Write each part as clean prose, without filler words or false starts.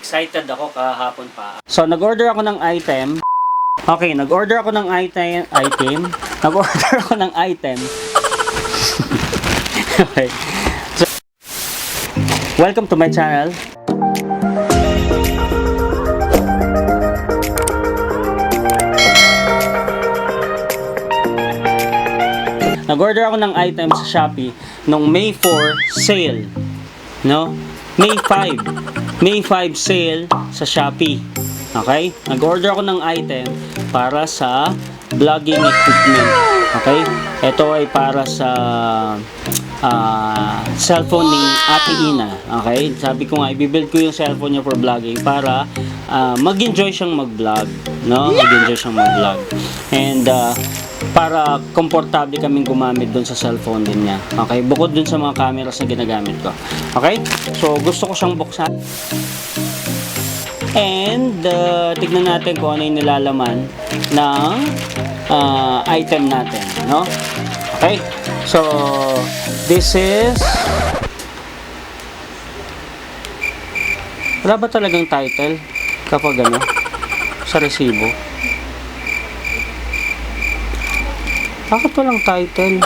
Excited ako kahapon pa. So, nag-order ako ng item. Okay, nag-order ako ng item. Nag-order ako ng item. Okay. So, welcome to my channel. Nag-order ako ng item sa Shopee nung May 4 sale. No? May 5 sale sa Shopee. Okay? Nag-order ako ng item para sa vlogging equipment. Okay? Ito ay para sa cellphone ni Ate Ina. Okay? Sabi ko nga, i-build ko yung cellphone niya for vlogging para mag-enjoy siyang mag-vlog. No? Mag-enjoy siyang mag-vlog. And para komportable kaming gumamit doon sa cellphone din niya. Okay? Bukod doon sa mga cameras na ginagamit ko. Okay? So, gusto ko siyang buksan. And, tignan natin kung ano yung nilalaman ng item natin. No? Okay? So, this is... Wala ba talagang title kapag ano? Sa resibo? Bakit walang title?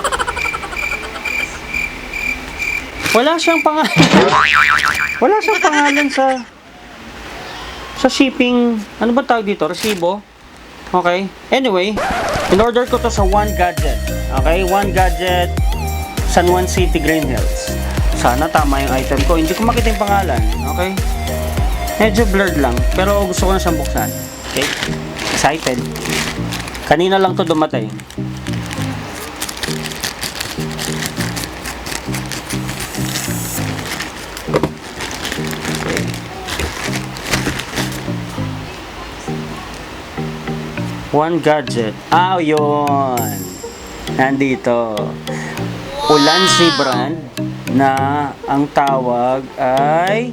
Wala siyang pangalan. Wala siyang pangalan sa shipping. Ano ba tawag dito? Resibo? Okay. Anyway, in-order ko to sa One Gadget. Okay? One Gadget, San Juan City, Green Hills. Sana tama yung item ko. Hindi ko makita yung pangalan. Okay? Medyo blurred lang. Pero gusto ko na siyang buksan. Okay? Excited. Kanina lang to dumating. One Gadget. Yun. Nandito. Ulanzi brand na ang tawag ay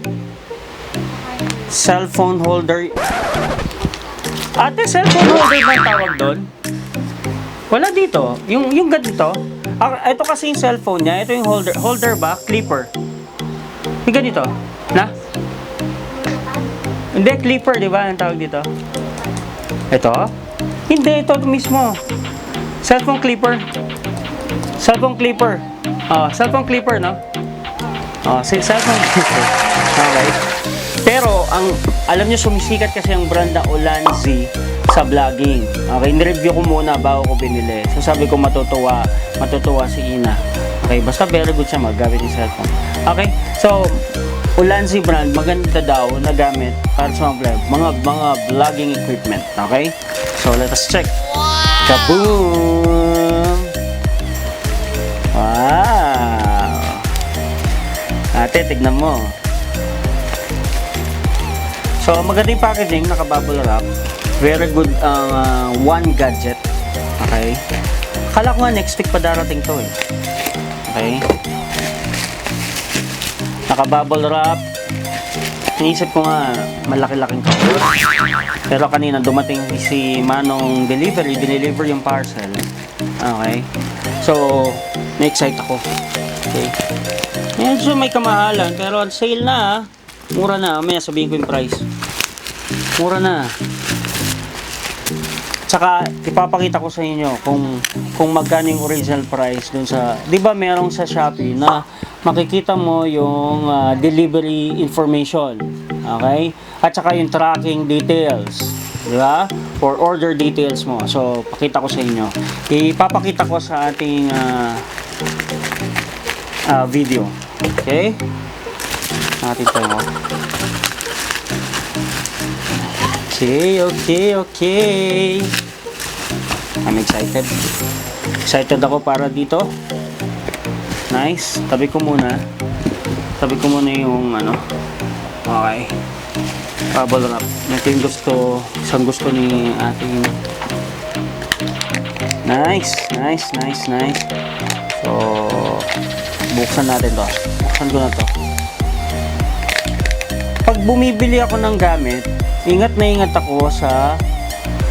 cellphone holder. Ate, cellphone holder ba ang tawag doon? Wala dito. Yung ganito. Ito kasi yung cellphone niya. Ito yung holder. Holder ba? Clipper. Yung ganito. Na? Hindi, clipper, di ba? Ang tawag dito. Ito? Hindi, ito mismo. Cellphone clipper. Cellphone clipper. Cellphone clipper, no? Cellphone clipper. Okay. Pero, alam niyo, sumisikat kasi ang brand na Ulanzi sa vlogging. Okay, nireview ko muna bago ko binili. So, sabi ko matutuwa si Ina. Okay, basta very good siya maggamit ng cellphone. Okay, so, Ulanzi brand, maganda daw na gamit para sa mga vlogging equipment. Okay? So, let us check. Kaboom! Wow! Ate, tignan mo. So, maganda yung packaging, naka-bubble wrap. Very good One Gadget. Okay? Akala ko nga next week pa darating to eh. Okay? Naka-bubble wrap. Inisip ko nga malaki-laking cover. Pero kanina dumating si Manong delivery, dineliver yung parcel. Okay? So, na-excite ako. Okay? So, may kamahalan. Pero on sale na. Mura na. May sabihin ko yung price. Mura na. Tsaka, ipapakita ko sa inyo kung magkano yung original price dun sa... Di ba merong sa Shopee na makikita mo yung delivery information. Okay? At saka yung tracking details. Di ba? For order details mo. So, pakita ko sa inyo. Ipapakita ko sa ating video. Okay? Natin ito. Okay. I'm excited. Excited ako para dito. Nice. Tabi ko muna yung ano. Okay. Bubble wrap. Ito yung isang gusto ni ating. Nice. So, buksan natin to. Buksan ko na to. Pag bumibili ako ng gamit, ingat na ingat ako sa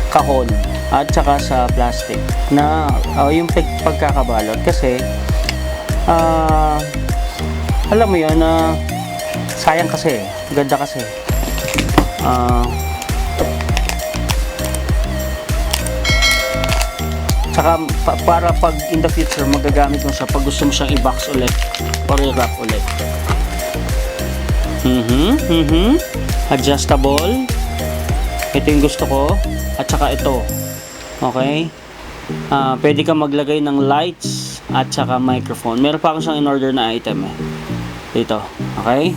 kahon at saka sa plastic na yung pagkakabalot kasi alam mo yun na sayang kasi, ganda kasi. Saka para pag in the future magagamit mo siya pag gusto mo siyang i-box ulit or i-wrap ulit. Adjustable. Ito yung gusto ko. At saka ito. Okay? Pwede kang maglagay ng lights at saka microphone. Meron pa akong siyang in-order na item eh. Dito. Okay?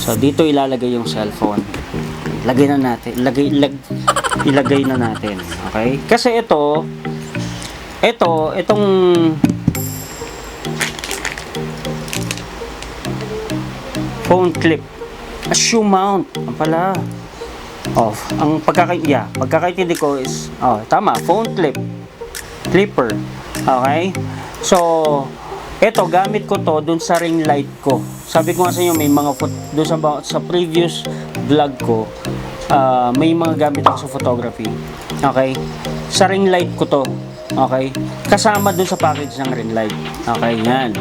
So, dito ilalagay yung cellphone. Ilagay na natin. Okay? Kasi itong phone clip, a shoe mount, ang pala. Ang pagkakaintindi ko is, tama, phone clipper. Okay? So, ito, gamit ko to dun sa ring light ko. Sabi ko nga sa inyo, may mga dun sa previous vlog ko, may mga gamit ako sa photography. Okay? Sa ring light ko to. Okay? Kasama dun sa package ng ring light. Okay, yan.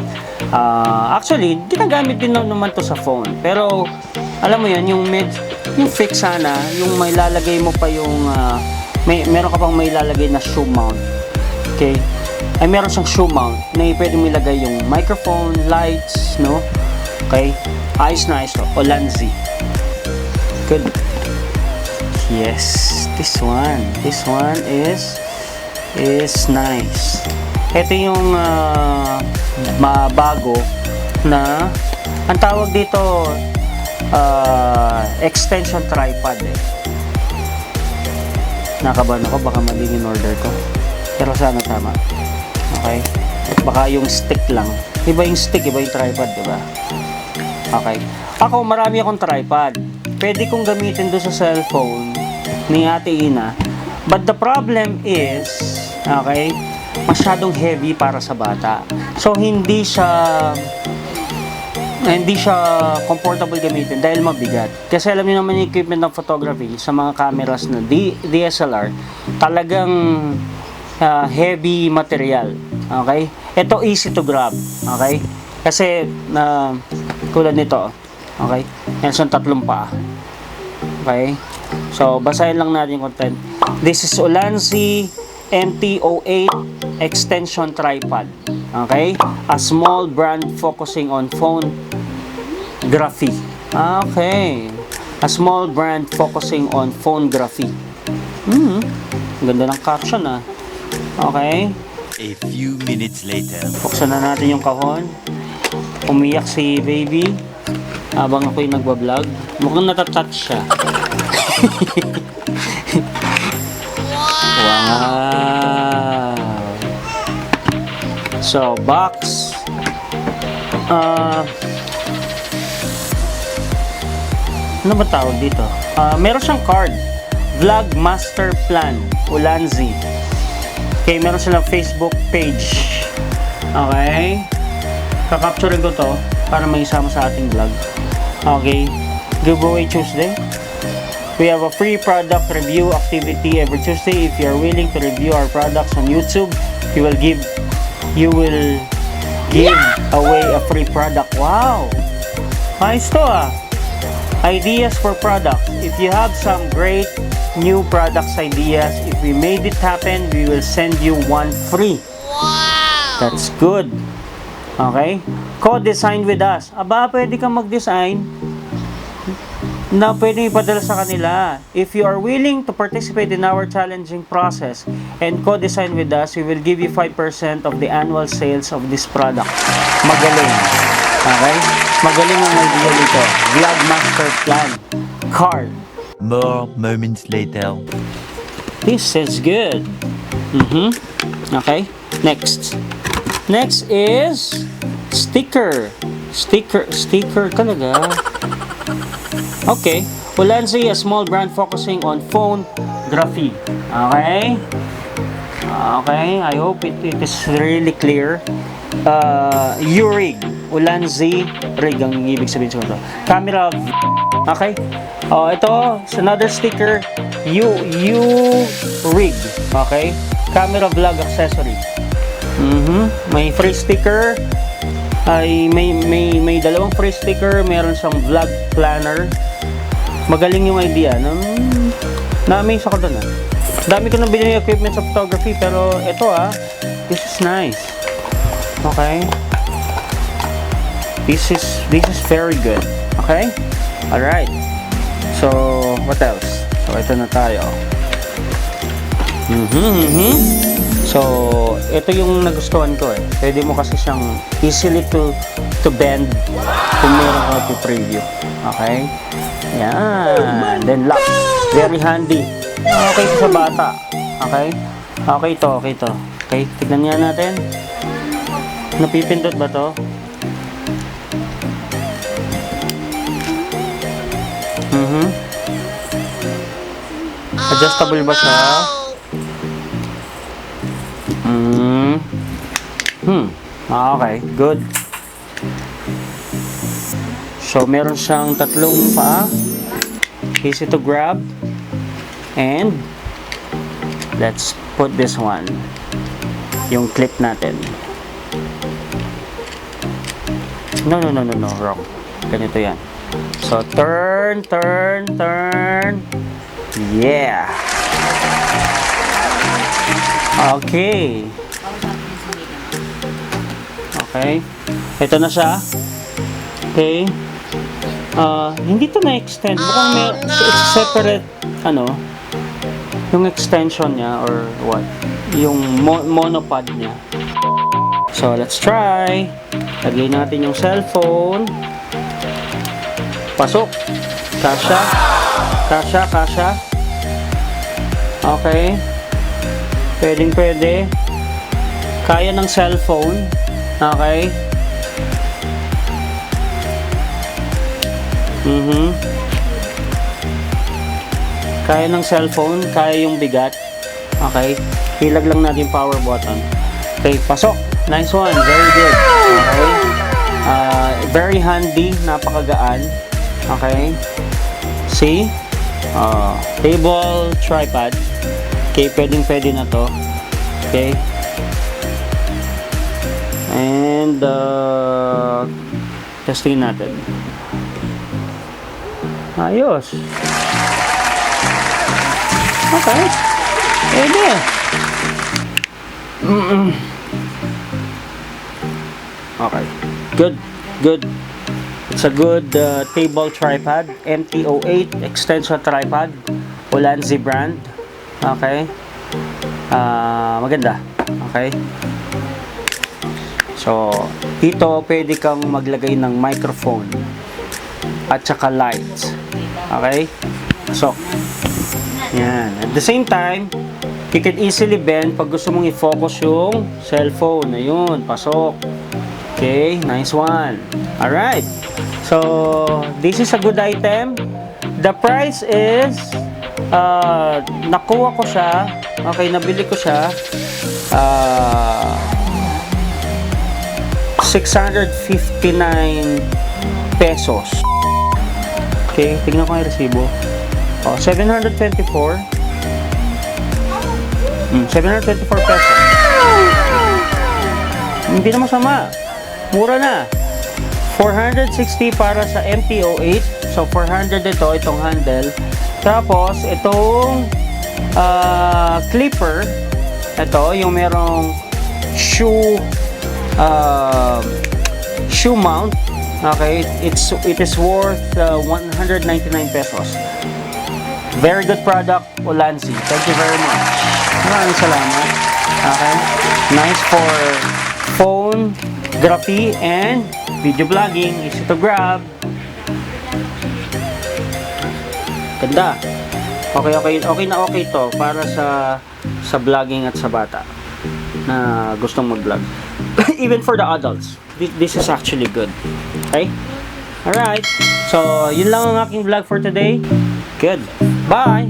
Actually, ginagamit din naman to sa phone. Pero, alam mo yan, yung fix sana, yung may lalagay mo pa yung, meron ka pang may lalagay na shoe mount. Okay? Ay, meron siyang shoe mount na pwede mo ilagay yung microphone, lights, no? Okay? Ayos na ayos to. Ulanzi. Good. Yes. This one is nice. Ito yung bago na ang tawag dito extension tripod eh. Nakabahan ako, baka mali in order ko. Pero sana tama. Okay? Baka yung stick lang. Iba yung stick, iba yung tripod, diba? Okay. Ako, marami akong tripod. Pwede kong gamitin doon sa cellphone ni Ate Ina. But the problem is, okay, masyadong heavy para sa bata. So, hindi siya comfortable gamitin dahil mabigat. Kasi alam niyo naman yung equipment ng photography sa mga cameras na DSLR, talagang heavy material. Okay? Ito easy to grab. Okay? Kasi tulad nito. Okay? Yan siyang tatlong paa. Okay? So, basahin lang natin yung content. This is Ulanzi MT-08 extension tripod. Okay? A small brand focusing on photography. Okay. A small brand focusing on photography. Ganda ng caption ah. Okay. A few minutes later. Buksan na natin yung kahon. Umiyak si baby habang ako'y nagbablog. Mukhang natatouch siya. Wow. So, box. Ano ba tawag dito? Meron siyang card. Vlog Master Plan. Ulanzi. Okay, meron silang Facebook page. Okay. Kakapturin ko to para may isama sa ating vlog. Okay. Giveaway Tuesday. We have a free product review activity every Tuesday. If you are willing to review our products on YouTube, you will give away a free product. Wow! Nice to ah. Ideas for products. If you have some great new products ideas, if we made it happen, we will send you one free. Wow! That's good. Okay? Co-design with us. Aba, pwede kang mag-design na pwede ipadala sa kanila. If you are willing to participate in our challenging process and co-design with us, we will give you 5% of the annual sales of this product. Magaling. Okay? Magaling ang idea dito. Vlog Master Plan. Card. More moments later. This is good. Okay? Next. Next is sticker. Sticker talaga. Okay. Ulanzi, a small brand focusing on photography. Okay? Okay. I hope it is really clear. U-Rig. Ulanzi Rig ang ibig sabihin ko. Camera. Okay? Ito, another sticker. U-Rig. Okay? Camera vlog accessory. May free sticker. Ay may dalawang free sticker, meron siyang vlog planner, magaling yung idea. Na-amaze ako dun Dami ko nang binili equipment sa photography, pero ito this is nice. Okay? This is very good. Okay? Alright. So, what else? So, ito na tayo. So, ito yung nagustuhan ko Pwede mo kasi siyang easily to bend kung meron ka preview. Okay? Yan. Then lock. Very handy. Okay ito sa bata. Okay? Okay to. Okay, tignan niya natin. Napipindot ba to? Adjustable ba siya? Okay, good. So, meron siyang tatlong paa. Easy to grab. And, let's put this one. Yung clip natin. No, wrong. Ganito yan. So, turn. Yeah. Okay. Okay. Ito na siya. Okay. Hindi to na-extend. Mukhang it's separate, yung extension niya or what? Yung monopod niya. So, let's try. Lagay natin yung cellphone. Pasok. Kasha. Okay. Pwede. Kaya ng cellphone. Okay. Kaya ng cellphone, kaya yung bigat. Okay. Hilag lang natin yung power button. Okay, pasok. Nice one. Very good. Okay. Very handy. Napakagaan. Okay. See? Table, tripod. Okay, pwede na to. Okay. And, testing natin. Ayos. Okay. Pwede. Okay. Good. It's a good table tripod. MT08 extension tripod. Ulanzi brand. Okay. Maganda. Okay. So, dito pwede kang maglagay ng microphone at saka lights. Okay? So, yan. At the same time, you can easily bend pag gusto mong i-focus yung cellphone. Ayun, pasok. Okay, nice one. Alright. So, this is a good item. The price is, nakuha ko siya. Okay, nabili ko siya. 659 pesos. Okay, tignan ko yung resibo. 724. 724 pesos. Hindi na masama. Mura na. 460 para sa MT08. So, 400 itong handle. Tapos, itong clipper. Ito, yung merong shoe mount. Okay, it is worth 199 pesos. Very good product, Ulanzi. Thank you very much. Maraming salamat. Okay, nice for phone, graphy, and video vlogging. Easy to grab. Ganda. Okay na okay to para sa vlogging at sa bata na gustong mag-vlog. Even for the adults, this is actually good. Okay? Alright. So, yun lang ang aking vlog for today. Good. Bye!